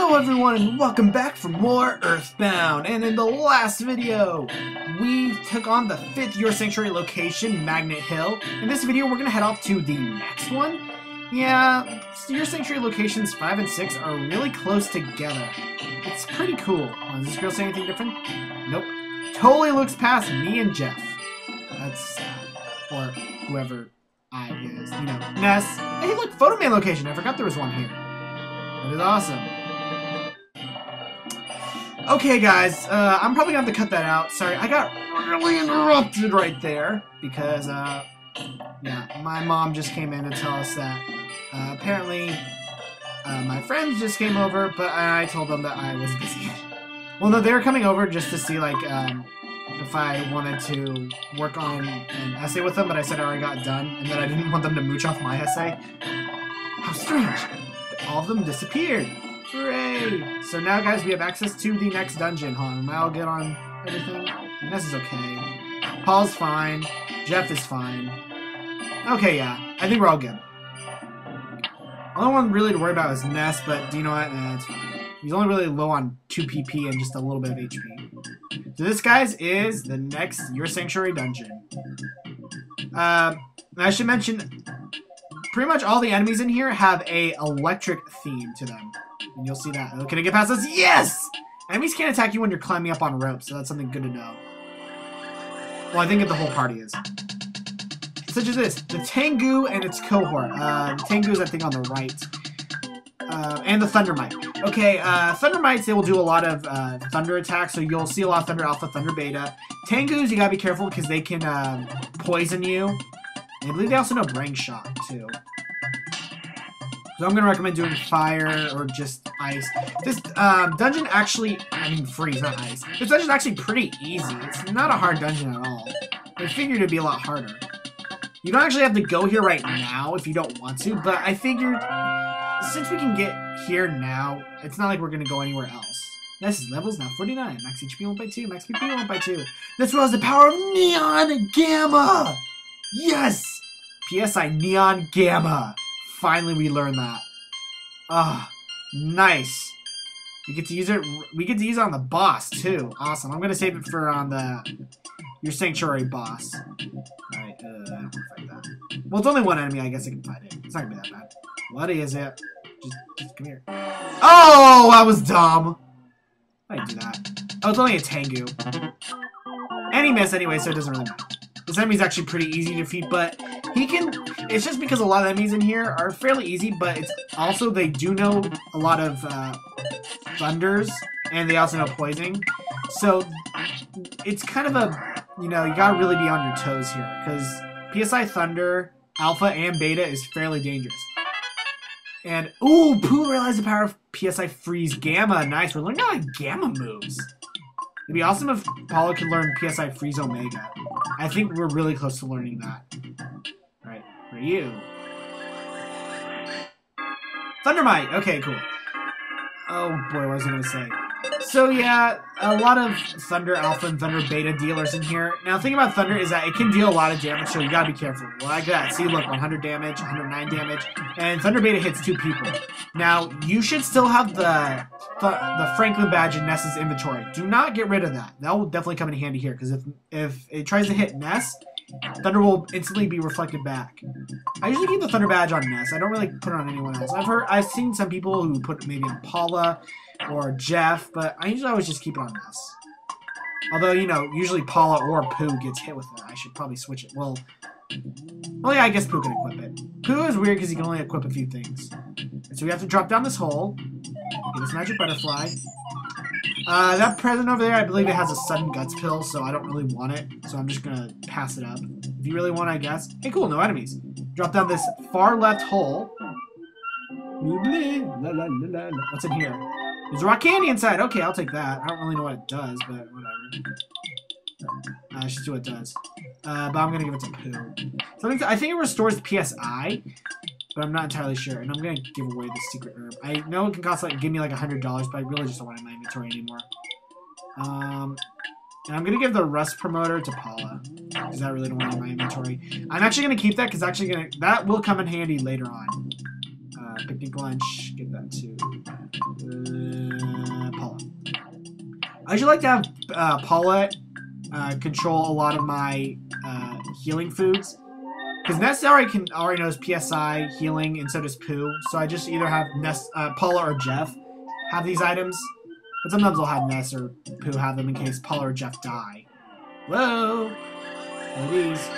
Hello everyone and welcome back for more Earthbound. And in the last video, we took on the 5th Your Sanctuary location, Magnet Hill. In this video, we're going to head off to the next one. Yeah, Your Sanctuary locations 5 and 6 are really close together. It's pretty cool. Does this girl say anything different? Nope. Totally looks past me and Jeff. That's sad. Or whoever I is. You know, Ness. Hey look, Photo Man location. I forgot there was one here. That is awesome. Okay, guys, I'm probably gonna have to cut that out. Sorry, I got really interrupted right there because, yeah, my mom just came in to tell us that apparently my friends just came over, but I told them that I was busy. Well, no, they were coming over just to see, like, if I wanted to work on an essay with them, but I said I already got done, and that I didn't want them to mooch off my essay. How strange! All of them disappeared. Hooray! So now, guys, we have access to the next dungeon. Hold on, am I all good on everything? Ness is okay. Paul's fine. Jeff is fine. Okay, yeah. I think we're all good. Only one really to worry about is Ness, but do you know what? It's fine. He's only really low on 2 PP and just a little bit of HP. So this, guys, is the next Your Sanctuary dungeon. I should mention, pretty much all the enemies in here have a electric theme to them. And you'll see that. Oh, can I get past this? Yes! Enemies can't attack you when you're climbing up on ropes, so that's something good to know. Well, I think the whole party is. Such as this. The Tengu and its cohort. The Tengu is, I think, on the right. And the Thundermite. Okay, Thundermites, they will do a lot of thunder attacks, so you'll see a lot of Thunder Alpha, Thunder Beta. Tengus, you gotta be careful because they can poison you. And I believe they also know Brain Shock, too. So I'm going to recommend doing fire or just ice. This dungeon actually, I mean freeze, not ice. This dungeon is actually pretty easy. It's not a hard dungeon at all. I figured it'd be a lot harder. You don't actually have to go here right now if you don't want to, but I figured since we can get here now, it's not like we're going to go anywhere else. This level's now 49. Max HP 1 by 2, max PP 1 by 2. This was the power of Neon Gamma! Yes! PSI Neon Gamma. Finally, we learned that. Ah, nice. We get to use it. We get to use it on the boss too. Awesome. I'm gonna save it for on the Your Sanctuary boss. All right. I don't want to fight that. Well, it's only one enemy. I guess I can fight it. It's not gonna be that bad. What is it? Just come here. Oh, that was dumb. I didn't do that. Oh, it's only a Tengu. And he missed anyway, so it doesn't really matter. This enemy's actually pretty easy to defeat, but he can... It's just because a lot of enemies in here are fairly easy, but it's also they do know a lot of thunders, and they also know poisoning. So it's kind of a... You know, you gotta really be on your toes here, because PSI Thunder, Alpha, and Beta is fairly dangerous. And, ooh, Pooh realized the power of PSI Freeze Gamma. Nice, we're learning a lot of Gamma moves. It'd be awesome if Paula could learn PSI Freeze Omega. I think we're really close to learning that. Alright, for you. Thundermite! Okay, cool. Oh boy, what was I gonna say? So yeah, a lot of Thunder Alpha and Thunder Beta dealers in here. Now the thing about Thunder is that it can deal a lot of damage, so you gotta be careful. Like that. See, look, 100 damage, 109 damage, and Thunder Beta hits 2 people. Now, you should still have the Franklin badge in Ness's inventory. Do not get rid of that. That will definitely come in handy here, because if it tries to hit Ness, Thunder will instantly be reflected back. I usually keep the Thunder badge on Ness. I don't really put it on anyone else. I've seen some people who put maybe on Paula or Jeff, but I usually always just keep it on Ness. Although, you know, usually Paula or Pooh gets hit with it. I should probably switch it. Well, yeah, I guess Pooh can equip it. Pooh is weird because he can only equip a few things. So we have to drop down this hole. Get this magic butterfly. That present over there, I believe it has a sudden guts pill, so I don't really want it. So I'm just gonna pass it up. If you really want, I guess. Hey, cool, no enemies. Drop down this far left hole. What's in here? There's a rock candy inside. Okay, I'll take that. I don't really know what it does, but whatever. I should see what it does. But I'm gonna give it to Pooh. So I think it restores PSI, but I'm not entirely sure. And I'm gonna give away the secret herb. I know it can cost give me like $100, but I really just don't want it in my inventory anymore. And I'm gonna give the rust promoter to Paula because I really don't want it in my inventory. I'm actually gonna keep that because that will come in handy later on. Picnic lunch, get that too. I usually like to have Paula control a lot of my healing foods. Because Ness already knows PSI, healing, and so does Pooh. So I just either have Paula or Jeff have these items. But sometimes I'll have Ness or Pooh have them in case Paula or Jeff die. Whoa! What are these?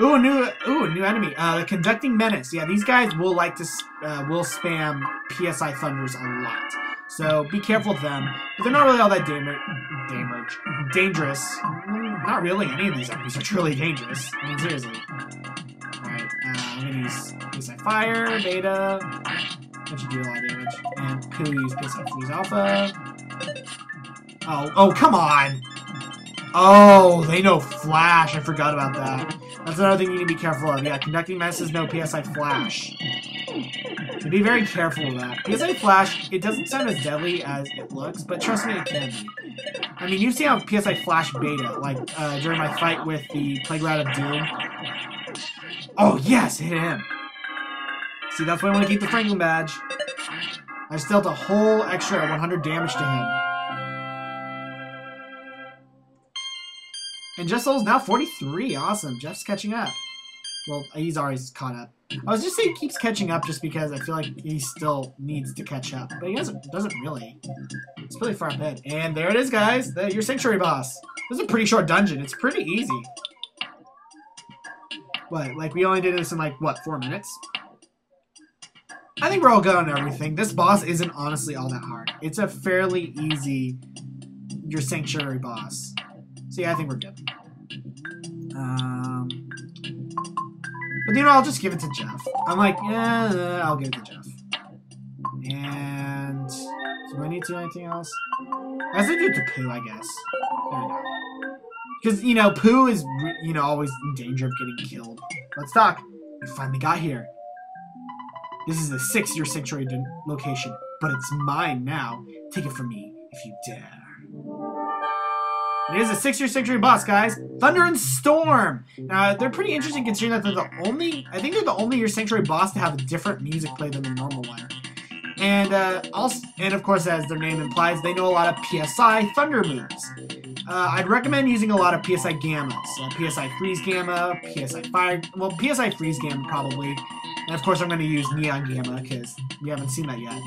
Ooh, a new enemy. The Conducting Menace. Yeah, these guys will like to will spam PSI Thunders a lot. So be careful with them. But they're not really all that dangerous. Not really. Any of these enemies are truly dangerous. I mean, seriously. Alright, I'm gonna use PSI Fire, Beta. That should do a lot of damage. And Pooh use PSI Freeze Alpha. Oh, come on! Oh, they know Flash. I forgot about that. That's another thing you need to be careful of. Yeah, Conducting Menaces know PSI Flash. So be very careful with that. PSI Flash, it doesn't sound as deadly as it looks, but trust me, it can be. I mean, you've seen how PSI Flash Beta, like during my fight with the Playground of Doom. Oh, yes, hit him. See, that's why I want to keep the Franklin badge. I just dealt a whole extra 100 damage to him. And Jeff's level's now 43. Awesome. Jeff's catching up. Well, he's already caught up. I was just saying he keeps catching up just because I feel like he still needs to catch up. But he doesn't really. It's really far ahead. And there it is, guys. Your Sanctuary boss. This is a pretty short dungeon. It's pretty easy. What? Like, we only did this in, like, what, 4 minutes? I think we're all good on everything. This boss isn't honestly all that hard. It's a fairly easy Your Sanctuary boss. So yeah, I think we're good. But you know, I'll just give it to Jeff. I'm like, yeah, I'll give it to Jeff. And do I need to do anything else? I have to do it to Pooh, I guess. There we go. Because, you know, Pooh is, you know, always in danger of getting killed. Let's talk. We finally got here. This is a 6-year Sanctuary location, but it's mine now. Take it from me if you dare. It is a 6-year Sanctuary boss, guys. Thunder and Storm. Now, they're pretty interesting considering that they're the only, I think they're the only Your Sanctuary boss to have a different music play than the normal one. And also, and of course, as their name implies, they know a lot of PSI Thunder moves. I'd recommend using a lot of PSI Gammas. PSI Freeze Gamma, PSI Fire, well, PSI Freeze Gamma probably. And of course, I'm going to use Neon Gamma because we haven't seen that yet.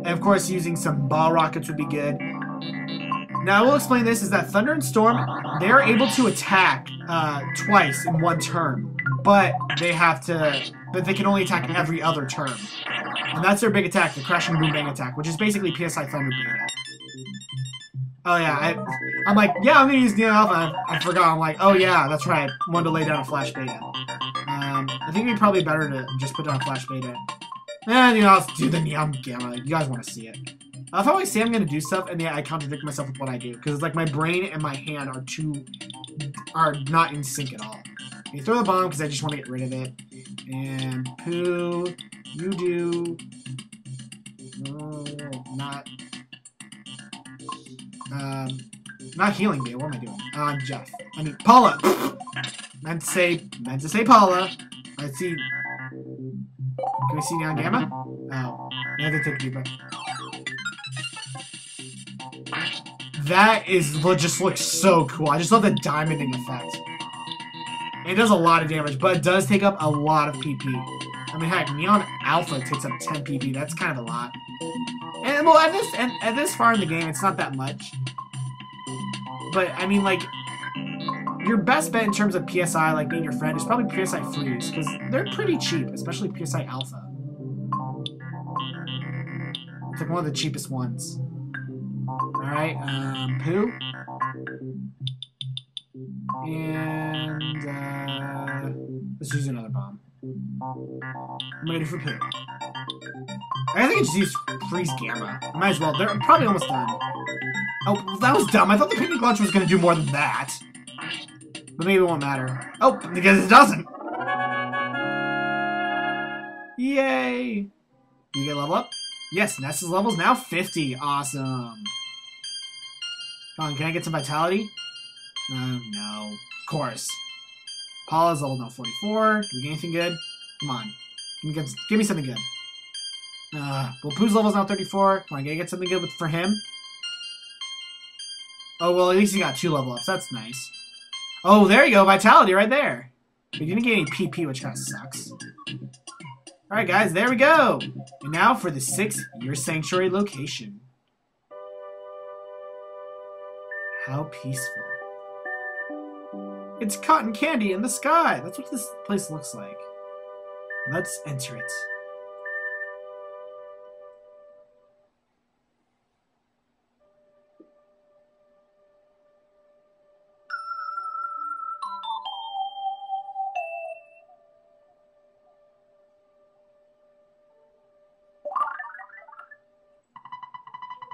And of course, using some ball rockets would be good. Now, I will explain this, is that Thunder and Storm, they're able to attack twice in one turn, but they can only attack every other turn. And that's their big attack, the Crashing Boom Bang attack, which is basically PSI Thunder Beta. Oh yeah, I'm like, yeah, I'm gonna use Neon Alpha. I forgot, I'm like, oh yeah, that's right, I wanted to lay down a Flash Beta. I think it'd be probably better to just put down a Flash Beta. And, you know, I'll do the Neon Gamma, you guys want to see it. If I always say I'm going to do stuff, and yeah, I contradict myself with what I do. Because, like, my brain and my hand are not in sync at all. You throw the bomb, because I just want to get rid of it. And, Pooh, you do... No, not healing me. What am I doing? Jeff. I mean, Paula! meant to say Paula. Let's see... Can we see Neon Gamma? Oh. I have to take a deep breath. That just looks so cool. I just love the diamonding effect. It does a lot of damage, but it does take up a lot of PP. I mean, heck, Neon Alpha takes up 10 PP. That's kind of a lot. And well, at this far in the game, it's not that much. But I mean, like, your best bet in terms of PSI, like being your friend, is probably PSI Freeze, because they're pretty cheap, especially PSI Alpha. It's like one of the cheapest ones. Alright, Pooh. And, let's use another bomb. I'm ready for Pooh. I think I just use Freeze Gamma. Might as well. They're probably almost done. Oh, that was dumb. I thought the picnic launcher was going to do more than that. But maybe it won't matter. Oh, because it doesn't. Yay. You get level up? Yes, Ness's level is now 50. Awesome. Come on, can I get some vitality? No. Of course. Paula's level now 44. Can we get anything good? Come on. Give me something good. Well, Pooh's level's now 34. Come on, gotta get something good for him. Oh, well, at least he got 2 level ups. That's nice. Oh, there you go. Vitality right there. We didn't get any PP, which kind of sucks. Alright, guys, there we go. And now for the 6th Year Sanctuary location. How peaceful. It's cotton candy in the sky. That's what this place looks like. Let's enter it.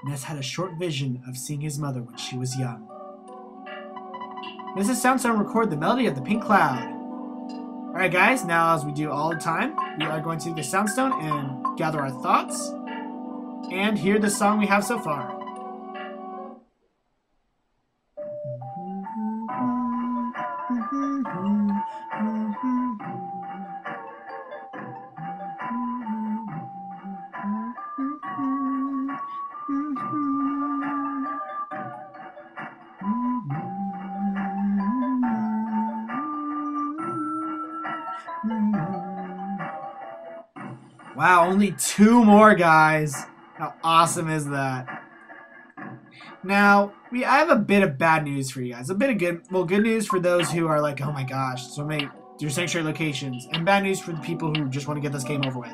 Ness had a short vision of seeing his mother when she was young. Mrs. Soundstone record the melody of the pink cloud. Alright guys, now as we do all the time, we are going to the Soundstone and gather our thoughts and hear the song we have so far. Wow, only 2 more, guys. How awesome is that? Now, I have a bit of bad news for you guys. A bit of good news for those who are like, oh my gosh, so many Year Sanctuary locations. And bad news for the people who just want to get this game over with.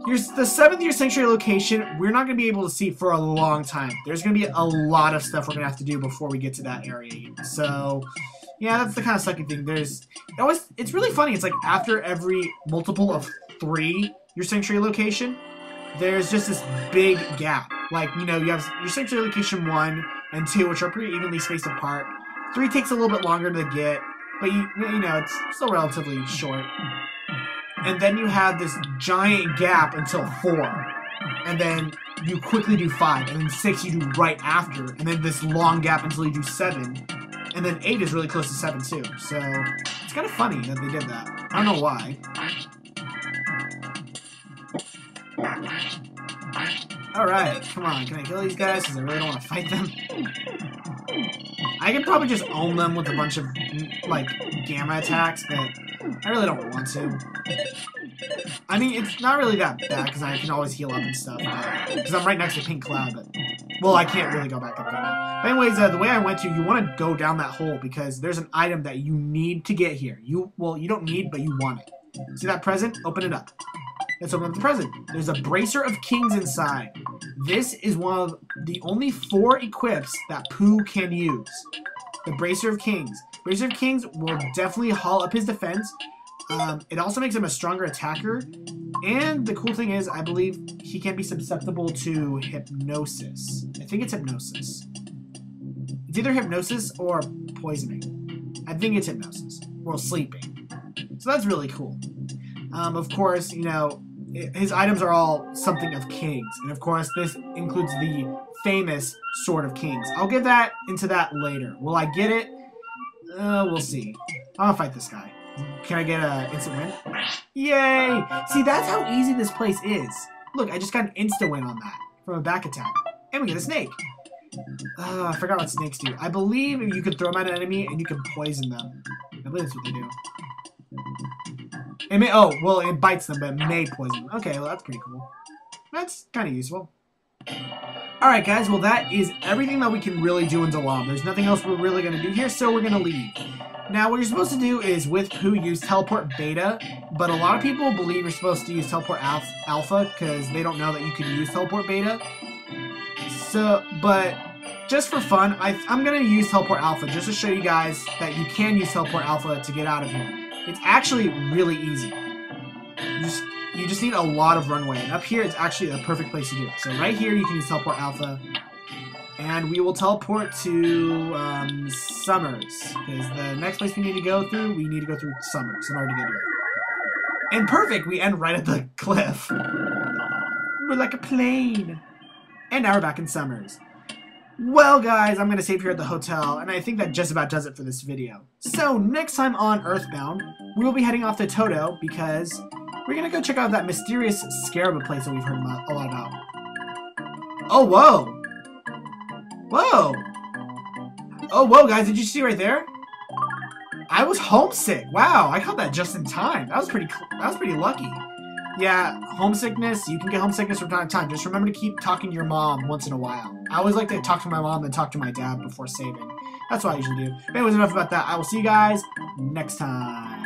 Here's the 7th Year Sanctuary location, we're not going to be able to see for a long time. There's going to be a lot of stuff we're going to have to do before we get to that area. So, yeah, that's the kind of sucky thing. It's really funny. It's like after every multiple of 3 Year Sanctuary location, there's just this big gap. Like, you know, you have Year Sanctuary location 1 and 2, which are pretty evenly spaced apart. 3 takes a little bit longer to get, but you know, it's still relatively short. And then you have this giant gap until 4. And then you quickly do 5. And then 6 you do right after. And then this long gap until you do 7. And then 8 is really close to 7 too. So it's kind of funny that they did that. I don't know why. Alright, come on. Can I kill these guys? Because I really don't want to fight them. I could probably just own them with a bunch of, like, gamma attacks, but I really don't want to. I mean, it's not really that bad, because I can always heal up and stuff. Because I'm right next to Pink Cloud, but... Well, I can't really go back up there now. But anyways, the way I went to, you want to go down that hole, because there's an item that you need to get here. Well, you don't need, but you want it. See that present? Open it up. Let's open up the present. There's a Bracer of Kings inside. This is one of the only 4 equips that Pooh can use. The Bracer of Kings. Bracer of Kings will definitely haul up his defense. It also makes him a stronger attacker. And the cool thing is, I believe he can be susceptible to hypnosis. I think it's hypnosis. It's either hypnosis or poisoning. I think it's hypnosis. Or sleeping. So that's really cool. Of course, you know, his items are all something of kings. And of course, this includes the famous Sword of Kings. I'll get into that later. Will I get it? We'll see. I'll fight this guy. Can I get an instant win? Yay! See, that's how easy this place is. Look, I just got an instant win on that from a back attack. And we get a snake. I forgot what snakes do. I believe you can throw them at an enemy and you can poison them. I believe that's what they do. It may, well, it bites them, but it may poison them. Okay, well, that's pretty cool. That's kind of useful. Alright, guys, well, that is everything that we can really do in Dalam. There's nothing else we're really going to do here, so we're going to leave. Now, what you're supposed to do is, with Pooh, use Teleport Beta, but a lot of people believe you're supposed to use Teleport Alpha, because they don't know that you can use Teleport Beta. So, but just for fun, I'm going to use Teleport Alpha, just to show you guys that you can use Teleport Alpha to get out of here. It's actually really easy. You just need a lot of runway. And up here, it's actually a perfect place to do it. So right here, you can use Teleport Alpha. And we will teleport to Summers. Because the next place we need to go through Summers in order to get here. And perfect! We end right at the cliff. We're like a plane. And now we're back in Summers. Well, guys, I'm going to save here at the hotel, and I think that just about does it for this video. So, next time on Earthbound, we will be heading off to Toto, because We're gonna go check out that mysterious scarab place that we've heard a lot about. Oh, whoa! Whoa! Oh, whoa, guys, did you see right there? I was homesick. Wow, I caught that just in time. That was pretty lucky. Yeah, homesickness, you can get homesickness from time to time. Just remember to keep talking to your mom once in a while. I always like to talk to my mom and talk to my dad before saving. That's what I usually do. But anyways, enough about that. I will see you guys next time.